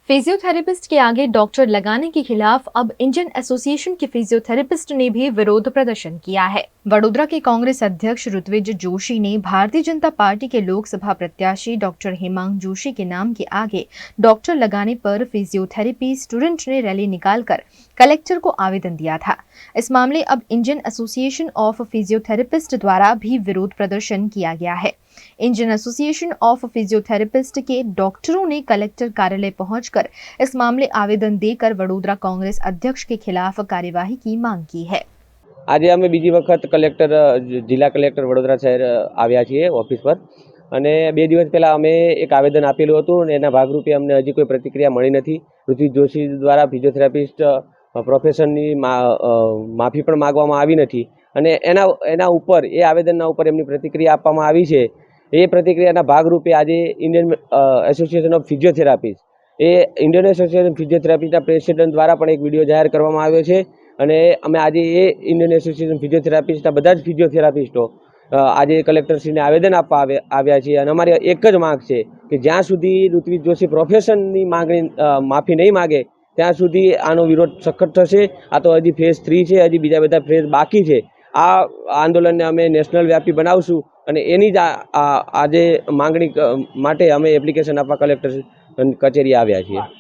Physiotherapist के आगे doctor लगाने के खिलाफ अब इंडियन एसोसिएशन के फिजियोथेरेपिस्ट ने भी विरोध प्रदर्शन किया है। वडोदरा के कांग्रेस अध्यक्ष ऋत्विज जोशी ने भारतीय जनता पार्टी के लोकसभा प्रत्याशी डॉक्टर हेमांग जोशी के नाम के आगे डॉक्टर लगाने पर फिजियोथेरेपी स्टूडेंट ने रैली निकालकर कलेक्टर को आवेदन दिया था। इस मामले अब इंडियन एसोसिएशन ऑफ फिजियोथेरेपिस्ट द्वारा भी विरोध प्रदर्शन किया गया है। इंडियन एसोसिएशन ऑफ फिजियोथेरेपिस्ट के डॉक्टरों ने कलेक्टर कार्यालय पहुंचकर इस मामले आवेदन देकर वडोदरा कांग्रेस अध्यक्ष के खिलाफ कार्यवाही की मांग की है। आज अमे बीजी वखत कलेक्टर जिला कलेक्टर वडोदरा शहर आव्या छीए ऑफिस पर અને 2 દિવસ પહેલા અમે એક આવેદન આપેલું હતું અને એના ભાગરૂપે અમને હજી કોઈ પ્રતિક્રિયા મળી નથી। ઋત્વિજ જોશી દ્વારા ફિઝિયોથેરાપિસ્ટ પ્રોફેશનની માફી પણ માગવામાં આવી નથી અને એના ઉપર એ આવેદનના ઉપર એમની પ્રતિક્રિયા આપવામાં આવી છે। એ પ્રતિક્રિયાના ભાગરૂપે આજે Indian association of physiotherapist Indian association ફિઝિયોથેરાપિસ્ટના પ્રેસિડેન્ટ દ્વારા પણ એક વિડીયો જાહેર કરવામાં આવ્યો છે અને અમે આજે એ ઇન્ડિયન એસોસિએશન ફિઝિયોથેરાપિસ્ટના બધા જ ફિઝિયોથેરાપિસ્ટો આજે કલેક્ટરશ્રીને આવેદન આપવા આવ્યા છીએ અને અમારી એક જ માંગ છે કે જ્યાં સુધી ઋત્વિજ જોશી પ્રોફેશનની માગણી માફી નહીં માગે ત્યાં સુધી આનો વિરોધ સખત થશે। આ તો હજી ફેઝ 3 છે, હજી બીજા બધા ફેઝ બાકી છે। આ આંદોલનને અમે નેશનલ વ્યાપી બનાવશું અને એની જ આજે માંગણી માટે અમે એપ્લિકેશન આપવા કલેક્ટર કચેરી આવ્યા છીએ।